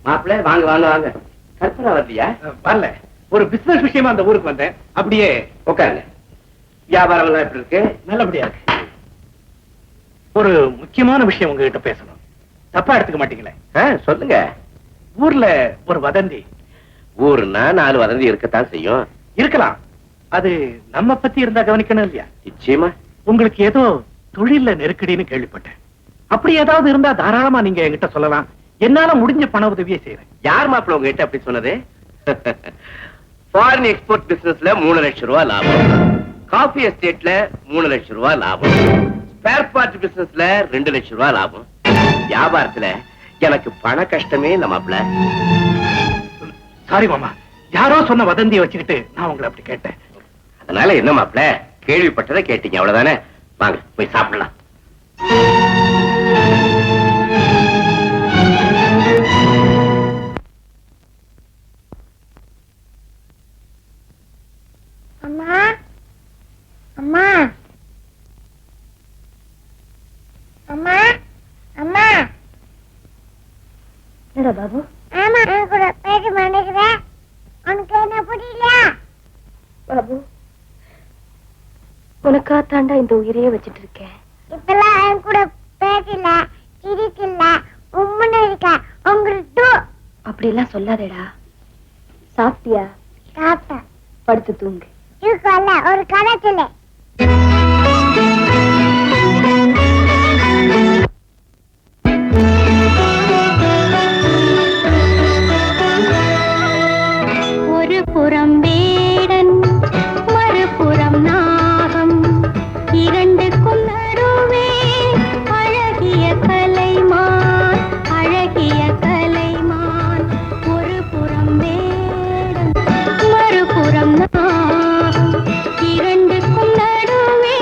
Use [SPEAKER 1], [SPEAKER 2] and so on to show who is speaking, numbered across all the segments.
[SPEAKER 1] மாப்பிள்ள வாங்க வாங்க வாங்க. கற்பனை வரலையா?
[SPEAKER 2] வரல, ஒரு பிசினஸ் விஷயமா அந்த ஊருக்கு வந்தேன். அப்படியே
[SPEAKER 1] உட்காருங்க. வியாபாரம் எல்லாம் எப்படி இருக்கு?
[SPEAKER 2] நல்லபடியா இருக்கு. ஒரு முக்கியமான விஷயம் உங்ககிட்ட பேசணும், தப்பா எடுத்துக்க மாட்டீங்களே?
[SPEAKER 1] சொல்லுங்க.
[SPEAKER 2] ஊர்ல ஒரு வதந்தி.
[SPEAKER 1] ஊருன்னா 4 வதந்தி இருக்கத்தான் செய்யும்.
[SPEAKER 2] இருக்கலாம், அது நம்ம பத்தி இருந்தா கவனிக்கணும் இல்லையா?
[SPEAKER 1] நிச்சயமா.
[SPEAKER 2] உங்களுக்கு ஏதோ தொழில நெருக்கடின்னு கேள்விப்பட்டேன். அப்படி ஏதாவது இருந்தா தாராளமா நீங்க என்கிட்ட சொல்லலாம். என்னால முடிஞ்ச பண உதவியை செய்யறேன்.
[SPEAKER 1] யார் மாப்பிள்ள உங்ககிட்ட அப்படி சொன்னது? ஃபாரின் எக்ஸ்போர்ட் பிசினஸ்ல 3 லட்சம் ரூபாய் லாபம், காஃபி எஸ்டேட்ல 3 லட்சம் ரூபாய் லாபம், ஸ்பேர் பார்ட் பிசினஸ்ல 2 லட்சம் ரூபாய் லாபம். வியாபாரத்துல எனக்கு பண கஷ்டமே இல்ல மாப்பிள்ள.
[SPEAKER 2] சாரி மாமா, யாரோ சொன்ன வதந்தியை வச்சுக்கிட்டு நான் உங்களை அப்படி கேட்டேன்.
[SPEAKER 1] அதனால என்ன மாப்பிள்ள, கேள்விப்பட்டதை கேட்டீங்க அவ்வளவுதானே. வாங்க போய் சாப்பிடலாம்.
[SPEAKER 3] அம்மா அம்மா அம்மா அம்மா.
[SPEAKER 4] என்னடா பாபு?
[SPEAKER 3] ஆமா, நான் கூட பேச மாட்டேங்கிறேன். உனக்கு என்ன புரியல?
[SPEAKER 4] பாபு, உனக்கா தாண்டா இந்த உயிரையே வச்சிட்டு இருக்கேன்.
[SPEAKER 3] இப்பெல்லாம் என் கூட பேசல, சிரிக்கல, உம்முன்னு இருக்க. உங்களுக்கு
[SPEAKER 4] அப்படி எல்லாம் சொல்லாதேடா. சாப்பிட்டியா?
[SPEAKER 3] சாப்பிட்டேன்.
[SPEAKER 4] படுத்து தூங்கு.
[SPEAKER 3] இருக்கல ஒரு கதை சொல்லு.
[SPEAKER 5] ஒரு புறம் வேடன், மறுபுறம் நாகம், இரண்டுக்கும் நடுவே அழகிய கலைமான், அழகிய கலைமான். ஒரு புறம் வேடன், மறுபுறம் நாகம், இரண்டுக்கும் நடுவே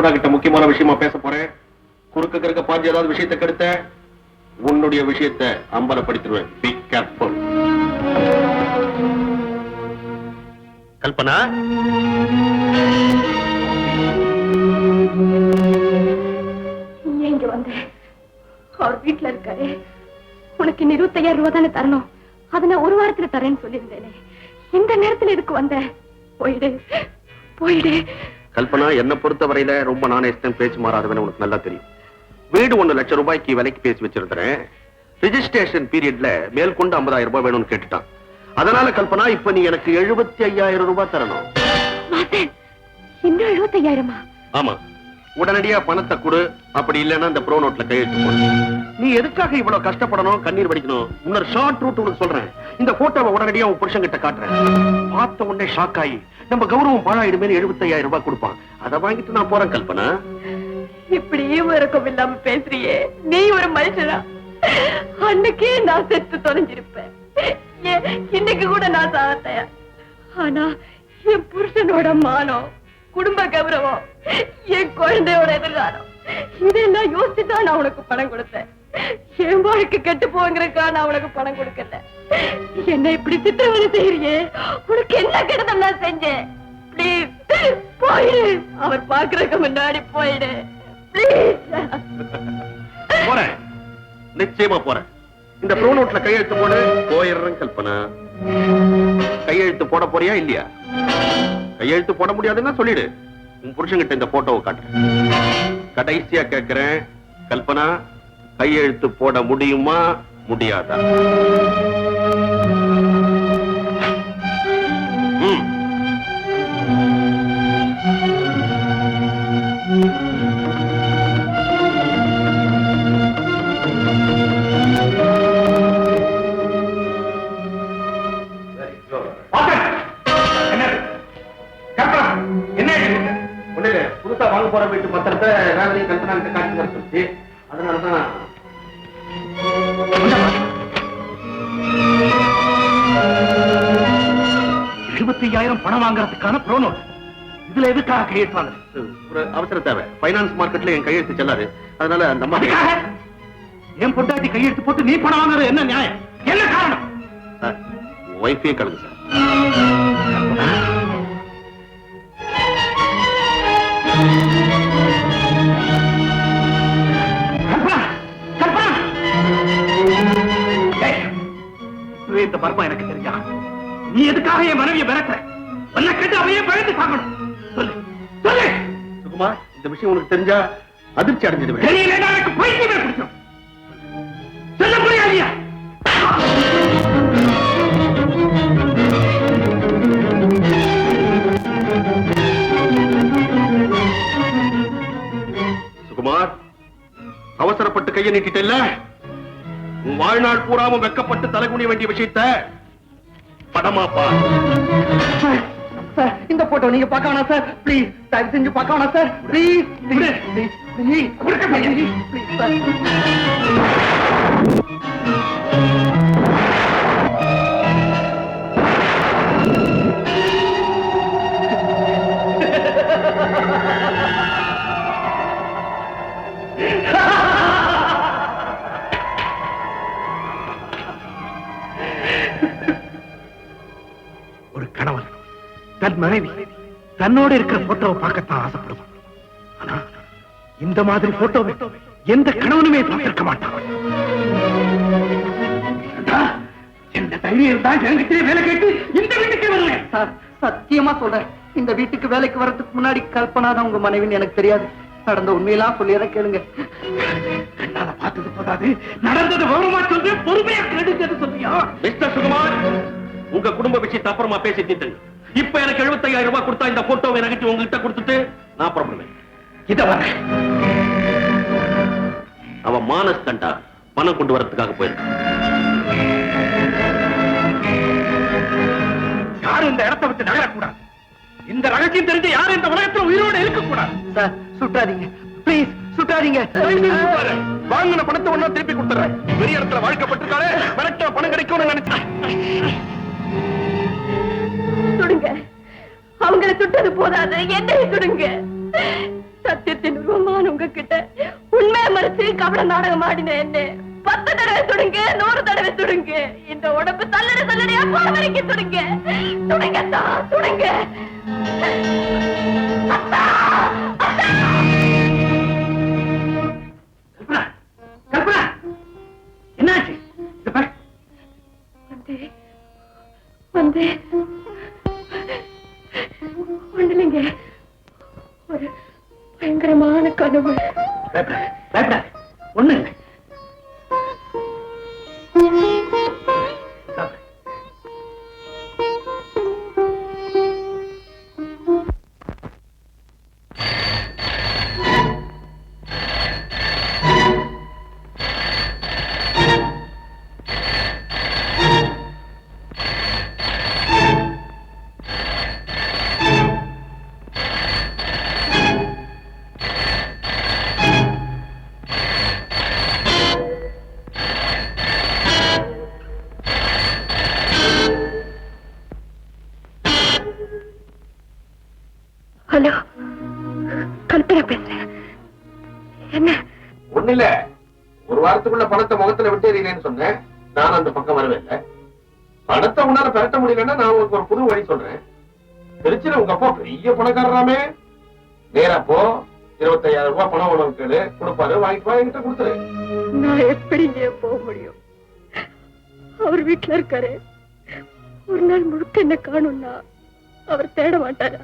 [SPEAKER 6] கல்பனா கிட்ட முக்கியமான விஷயமா பேச போறேன். குறுக்க பாஞ்சு ஏதாவது விஷயத்தை கெடுத்த உன்னுடைய விஷயத்தை அம்பலப்படுத்திடுவேன். Be careful. கல்பனா,
[SPEAKER 4] இங்க வந்த அவர் வீட்டுல இருக்காரு. உனக்கு 25,000 ரூபாய் தானே தரணும். அதை நான் ஒரு வாரத்துல தரேன்னு சொல்லியிருந்தேனே. இந்த நேரத்துல எதுக்கு வந்த? போயிடு போயிடு.
[SPEAKER 6] கல்பனா, என்ன பொறுத்த வரையில ரொம்ப நாணயத்தையும் பேச்சு மாறாதவன்னு உனக்கு நல்லா தெரியும். வீடு 1 லட்சம் ரூபாய்க்கு விலைக்கு பேசி வச்சிருந்தேன். ரிஜிஸ்ட்ரேஷன் பீரியட்ல மேற்கொண்டு 50,000 ரூபாய் வேணும்னு கேட்டுட்டான். அதனால கல்பனா, இப்ப நீ எனக்கு 75,000 ரூபாய் தரணும்.
[SPEAKER 4] இன்னும் 75,000?
[SPEAKER 6] ஆமா, உடனடியா பணத்தை கொடு. அப்படி இல்லைன்னா இந்த ப்ரோ நோட்ல கையெழுத்து போடு. நீ எதுக்காக இவ்வளவு கஷ்டப்படணும், கண்ணீர் வடிக்கணும்? இன்னொரு ஷார்ட் ரூட் உனக்கு சொல்றேன். இந்த போட்டோவை உடனடியா உன் புருஷன் கிட்ட காட்டுறேன். பார்த்த உடனே ஷாக் ஆகி நம்ம கௌரவம் பாழாயிடுமே 75,000 ரூபாய் கொடுப்பான். அதை வாங்கிட்டு நான் போறேன். கல்பனா,
[SPEAKER 4] இப்படியும் இருக்கும் இல்லாம பேசுறியே. நீ ஒரு மனுஷனா? அன்னைக்கே நான் செத்து தொலைஞ்சிருப்பேன். இன்னைக்கு கூட நான் சாத்தேன். ஆனா என் புருஷனோட மானம், குடும்ப கௌரவம், என் குழந்தையோட எதிர்காலம், இதெல்லாம் யோசிச்சுதான் நான் உனக்கு பணம் கொடுத்தேன். என் வாழ்க்கை கெட்டு போங்கிறக்கா நான் உனக்கு பணம் கொடுக்கல. என்ன இப்படி சித்திரவதை செய்யறியே? உனக்கு என்ன கெடுதல் நான் செஞ்சேன்? பிளீஸ் போயிடு. அவர் பாக்குறதுக்கு முன்னாடி போயிடு.
[SPEAKER 6] போறேன், நிச்சயமா போறேன். இந்த ப்ரோ நோட்ல கையெழுத்து போடு. போயிடுறேன். கல்பனா, கையெழுத்து போட போறியா இல்லையா? கையெழுத்து போட முடியாதுன்னா சொல்லிடு. உன் புருஷன்கிட்ட இந்த போட்டோவை காட்டுறேன். கடைசியா கேட்கிறேன், கல்பனா, கையெழுத்து போட முடியுமா முடியாதா? புதுசா வாங்க போற வீட்டு பத்திரத்தை ராவதி கல்பனா கிட்ட காட்சி வர சொல்லிச்சு. அதனாலதான்
[SPEAKER 2] 75,000 பணம் வாங்குறதுக்கான ப்ரோ நோட். இதுல எதுக்காக கையெழுத்து வாங்குறது?
[SPEAKER 6] ஒரு அவசர தேவை. பைனான்ஸ் மார்க்கெட்ல என் கையெழுத்து செல்லாது. அதனால நம்ம
[SPEAKER 2] என் பொண்டாட்டி கையெழுத்து போட்டு நீ பணம் வாங்குறது என்ன நியாயம்? என்ன காரணம்?
[SPEAKER 6] சார், ஒய்ஃபே கழுகு சார்.
[SPEAKER 2] இந்த மர்மம் எனக்கு தெரியா? நீ எதுக்காக என் மனைவியை மிரட்டுற? உன்னை கேட்டு அவையே பழந்து சாகணும். சொல்லு சொல்லு.
[SPEAKER 6] சுகுமார், இந்த விஷயம் உனக்கு தெரிஞ்சா அதிர்ச்சி அடைஞ்சிடுவேன்.
[SPEAKER 2] தெரியலன்னா எனக்கு பைத்தியமே பிடிக்கும். சொல்ல முடியாதியா?
[SPEAKER 6] சுகுமார், அவசரப்பட்டு கையை நீட்டிட்டல்ல. உன் வாழ்நாள் பூராவும் வெக்கப்பட்டு தலைகுனிய வேண்டிய விஷயத்தை படமா பார்.
[SPEAKER 2] இந்த போட்டோ நீங்க பார்க்க வேணாம் சார். ப்ளீஸ், தயவு செஞ்சு பார்க்க வேணாம் sir. Please please please please please sir. ஒரு கணவன் தன் மனைவி தன்னோட இருக்கிற போட்டோவை பார்க்கத்தான் ஆசைப்படுவான். ஆனா இந்த மாதிரி போட்டோவை எந்த கணவனுமே பார்த்திருக்க மாட்டான். எந்த தைரியம் இருந்தா என்கிட்ட வேலை கேட்டு இந்த வீட்டுக்கு வருவேன் சார். சத்தியமா சொல்றேன், இந்த வீட்டுக்கு வேலைக்கு வர்றதுக்கு முன்னாடி கல்பனா தான் உங்க மனைவின்னு எனக்கு தெரியாது. நடந்த உண்மையெல்லாம் சொல்லியத கேளுங்க. கண்ணால பார்த்தது போதாது, நடந்தது விவரமா சொல்லி பொறுமையா கேடுக்கிறது சொல்லியா?
[SPEAKER 6] மிஸ்டர் சுகுமார், உங்க குடும்ப விஷயத்தை அப்புறமா பேசி தீர்த்துங்க. இப்ப எனக்கு 75,000 ரூபாய் கொடுத்தா இந்த போட்டோவை எனக்கு உங்ககிட்ட கொடுத்துட்டு நான் புறப்படுவேன்.
[SPEAKER 2] இத வர
[SPEAKER 6] அவன் மானஸ் கண்டா பணம் கொண்டு வரதுக்காக போயிருக்கான்.
[SPEAKER 2] யாரும் இந்த இடத்தை விட்டு நகரக்கூடாது. இந்த ரகசியம் தெரிஞ்சு யாரும் இந்த உலகத்துல உயிரோட இருக்கக்கூடாது. சார், சுட்டாதீங்க ப்ளீஸ், சுட்டாதீங்க.
[SPEAKER 6] வாங்கின பணத்தை ஒண்ணா திருப்பி கொடுத்துறேன். பெரிய இடத்துல வாழ்க்கப்பட்டிருக்காரு, கரெக்டா பணம் கிடைக்கும்னு நினைச்சேன்.
[SPEAKER 4] சுடுங்க. அவங்களை சுட்டது போதாது, என்னை சுடுங்க. சத்தியத்தின் உருவமான உங்ககிட்ட உண்மையை மறைச்சு கபட நாடகம் ஆடின என்ன 10 தடவை சுடுங்க 100 தடவை சுடுங்க இந்த உடம்பு தள்ளட தள்ளடையா போற வரைக்கும் சுடுங்க சுடுங்க தான் சுடுங்க அத்தா! அத்தா!
[SPEAKER 2] கல்பனா கல்பனா என்னாச்சு இந்த பாரு.
[SPEAKER 4] வந்து ஒண்ணுலைங்க ஒரு பயங்கரமான கனவு
[SPEAKER 2] பயப்படாத ஒண்ணு இல்லை. சாப்பிடு.
[SPEAKER 4] ஹலோ கல்பனா பேசுறேன் என்ன
[SPEAKER 6] ஒண்ணு இல்ல, ஒரு வாரத்துக்குள்ள பணத்தை முகத்துல விட்டு எறியலன்னு சொன்னேன். நான் அந்த பக்கம் வருவேன். பணத்தை உன்னால பெரட்ட முடியலன்னா நான் உங்களுக்கு ஒரு புது வழி சொல்றேன். திருச்சியில உங்க அப்பா பெரிய பணக்காரராமே. நேரா போ, 25,000 ரூபாய் பணம் உனக்கு கேளு, கொடுப்பாரு, வாங்கிட்டு வா, என்கிட்ட கொடுத்துரு.
[SPEAKER 4] நான் எப்படிங்க போக முடியும் அவர் வீட்டுல இருக்காரு ஒரு நாள் முழுக்க என்ன காணும்னா அவர் தேட மாட்டாரா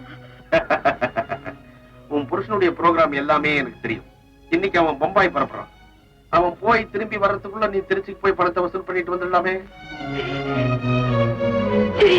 [SPEAKER 6] உன் புருஷனுடைய ப்ரோக்ராம் எல்லாமே எனக்கு தெரியும். இன்னைக்கு அவன் பம்பாய் பரப்புறான். அவன் போய் திரும்பி வர்றதுக்குள்ள நீ திருச்சிக்கு போய் பணத்தை வசூல் பண்ணிட்டு வந்துடலாமே.
[SPEAKER 4] சரி